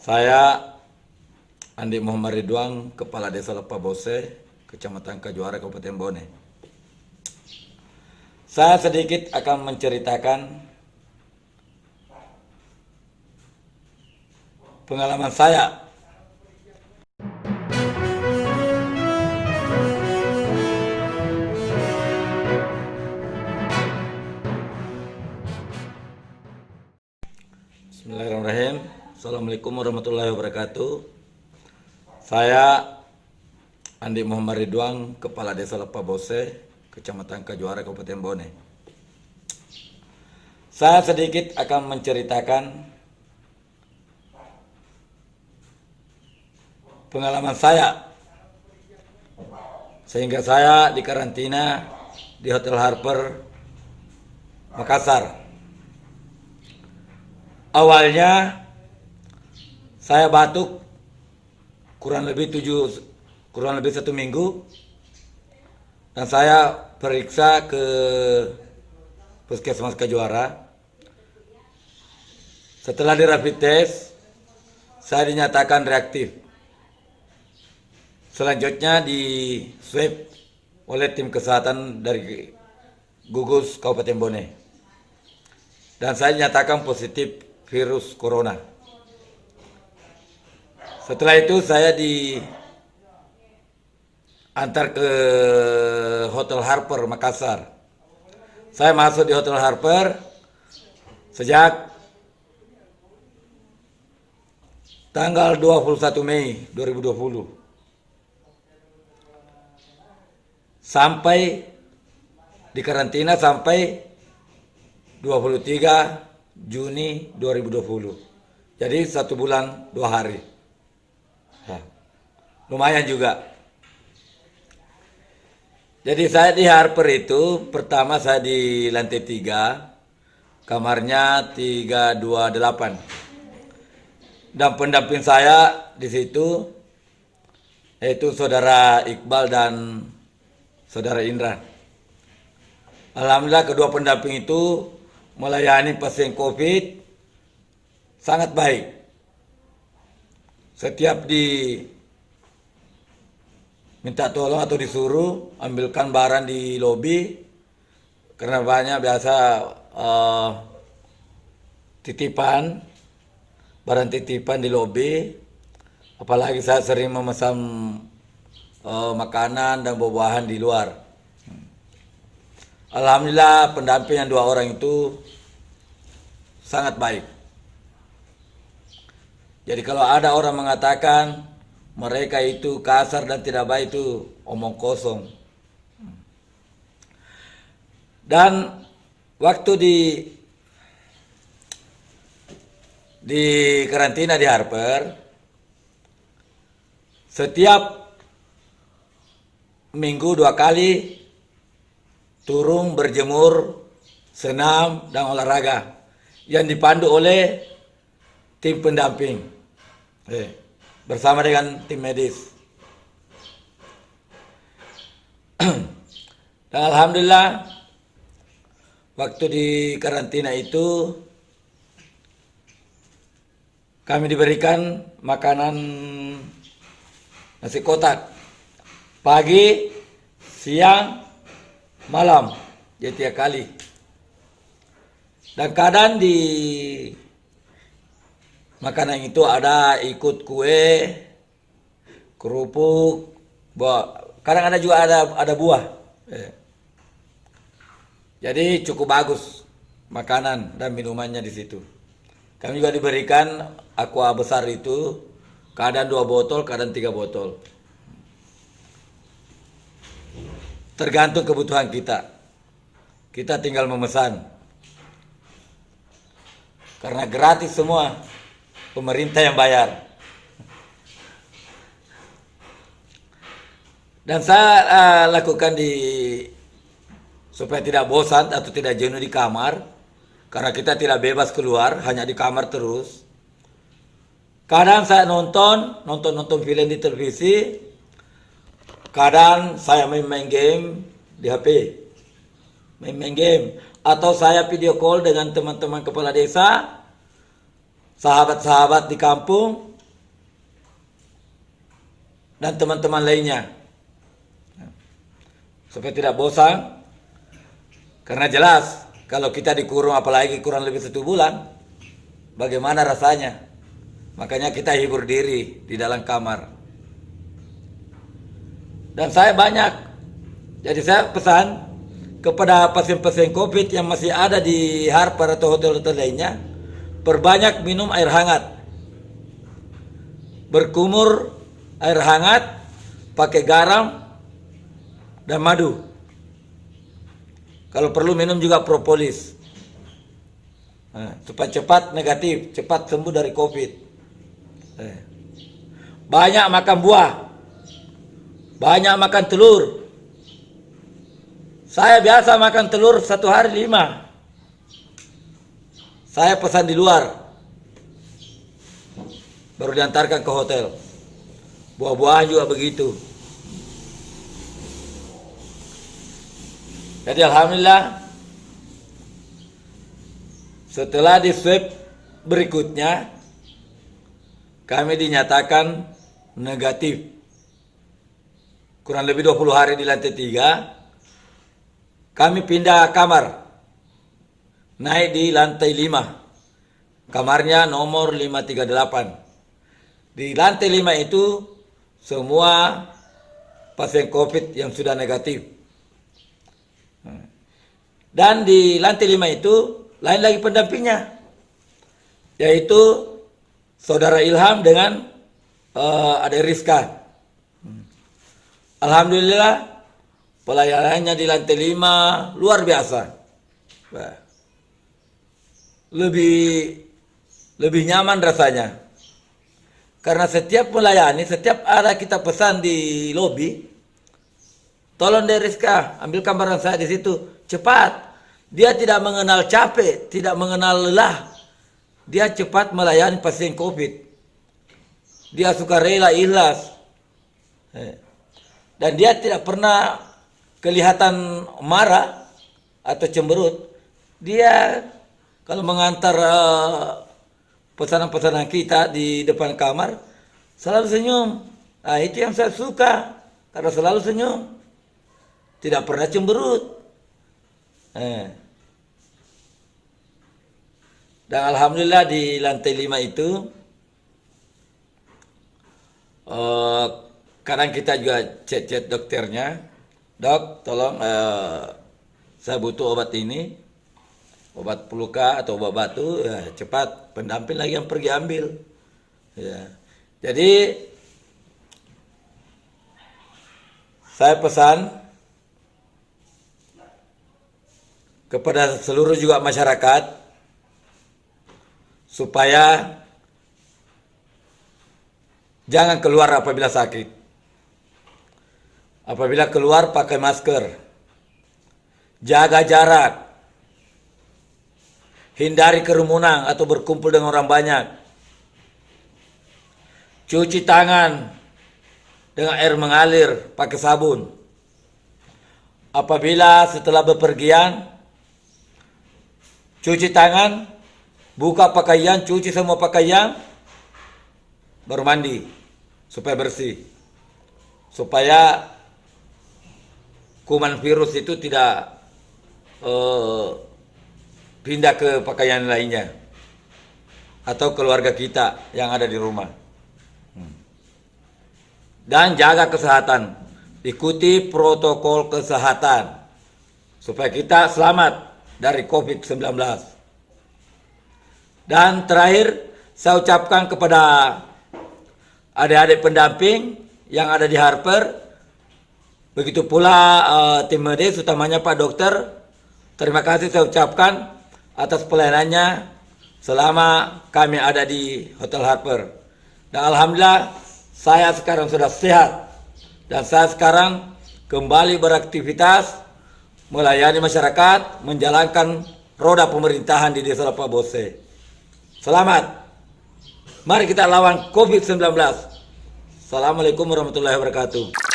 Saya Andi Muhammad Ridwan, Kepala Desa Lepabose, Kecamatan Kajuara, Kabupaten Bone. Saya sedikit akan menceritakan pengalaman saya. Bismillahirrahmanirrahim. Assalamualaikum warahmatullahi wabarakatuh. Saya Andi Muhammad Ridwan, Kepala Desa Lepabose, Kecamatan Kajuara, Kabupaten Bone. Saya sedikit akan menceritakan pengalaman saya sehingga saya dikarantina di Hotel Harper, Makassar. Awalnya saya batuk kurang lebih 1 minggu, dan saya periksa ke Puskesmas Kajuara. Setelah di rapid test, saya dinyatakan reaktif. Selanjutnya di swab oleh tim kesehatan dari gugus Kabupaten Bone, dan saya dinyatakan positif virus corona. Setelah itu saya diantar ke Hotel Harper Makassar. Saya masuk di Hotel Harper sejak tanggal 21 Mei 2020 sampai di karantina sampai 23 Juni 2020. Jadi 1 bulan 2 hari. Nah, lumayan juga. Jadi saya di Harper itu, pertama saya di lantai 3, kamarnya 328. Dan pendamping saya di situ yaitu Saudara Iqbal dan Saudara Indra. Alhamdulillah kedua pendamping itu melayani pasien COVID sangat baik. Setiap minta tolong atau disuruh ambilkan barang di lobi, karena banyak biasa barang titipan di lobi. Apalagi saya sering memesan makanan dan buah-buahan di luar. Alhamdulillah pendamping yang 2 orang itu sangat baik. Jadi kalau ada orang mengatakan mereka itu kasar dan tidak baik, itu omong kosong. Dan waktu di karantina di Harper, setiap minggu 2 kali turun berjemur, senam, dan olahraga yang dipandu oleh tim pendamping bersama dengan tim medis. Dan alhamdulillah waktu di karantina itu kami diberikan makanan nasi kotak pagi, siang, malam, jadi 3 kali. Dan kadang di makanan itu ada ikut kue, kerupuk, kadang ada juga ada buah. Jadi cukup bagus makanan dan minumannya di situ. Kami juga diberikan aqua besar itu, kadang 2 botol, kadang 3 botol. Tergantung kebutuhan kita. Kita tinggal memesan. Karena gratis semua. Pemerintah yang bayar. Dan saya lakukan supaya tidak bosan atau tidak jenuh di kamar. Karena kita tidak bebas keluar, hanya di kamar terus. Kadang saya nonton film di televisi. Kadang saya main game di HP, main game, atau saya video call dengan teman-teman kepala desa, sahabat-sahabat di kampung, dan teman-teman lainnya. Supaya tidak bosan, karena jelas kalau kita dikurung apalagi kurang lebih 1 bulan, bagaimana rasanya? Makanya kita hibur diri di dalam kamar. Dan saya banyak, jadi saya pesan kepada pasien-pasien COVID yang masih ada di Harper atau hotel-hotel lainnya, perbanyak minum air hangat, berkumur air hangat, pakai garam dan madu. Kalau perlu minum juga propolis, supaya cepat negatif, cepat sembuh dari COVID. Banyak makan buah, banyak makan telur. Saya biasa makan telur 1 hari 5. Saya pesan di luar, baru diantarkan ke hotel. Buah-buahan juga begitu. Jadi alhamdulillah, setelah di swab berikutnya, kami dinyatakan negatif. Kurang lebih 20 hari di lantai 3, kami pindah kamar, naik di lantai 5. Kamarnya nomor 538. Di lantai 5 itu semua pasien COVID yang sudah negatif. Dan di lantai 5 itu lain lagi pendampingnya, yaitu Saudara Ilham dengan Adik Rizka. Alhamdulillah pelayanannya di lantai 5 luar biasa. Lebih nyaman rasanya. Karena setiap melayani, setiap ada kita pesan di lobi, tolong deh Rizka, ambil gambaran saya di situ, cepat. Dia tidak mengenal capek, tidak mengenal lelah. Dia cepat melayani pasien COVID. Dia sukarela, ikhlas. Dan dia tidak pernah kelihatan marah atau cemberut. Dia kalau mengantar pesanan-pesanan kita di depan kamar, selalu senyum. Nah, itu yang saya suka, karena selalu senyum. Tidak pernah cemberut. Dan alhamdulillah di lantai 5 itu kadang kita juga chat-chat dokternya, dok tolong saya butuh obat ini, obat peluka atau obat batu, ya, cepat pendamping lagi yang pergi ambil. Ya. Jadi saya pesan kepada seluruh juga masyarakat supaya jangan keluar apabila sakit. Apabila keluar pakai masker, jaga jarak, hindari kerumunan atau berkumpul dengan orang banyak, cuci tangan dengan air mengalir pakai sabun. Apabila setelah bepergian, cuci tangan, buka pakaian, cuci semua pakaian, baru mandi supaya bersih, supaya kuman virus itu tidak pindah ke pakaian lainnya atau keluarga kita yang ada di rumah. Dan jaga kesehatan, ikuti protokol kesehatan supaya kita selamat dari COVID-19. Dan terakhir, saya ucapkan kepada adik-adik pendamping yang ada di Harper, begitu pula tim medis, utamanya Pak Dokter, terima kasih saya ucapkan atas pelayanannya selama kami ada di Hotel Harper. Dan alhamdulillah, saya sekarang sudah sehat dan saya sekarang kembali beraktivitas, melayani masyarakat, menjalankan roda pemerintahan di Desa Lapa Bose. Selamat. Mari kita lawan COVID-19. Assalamualaikum warahmatullahi wabarakatuh.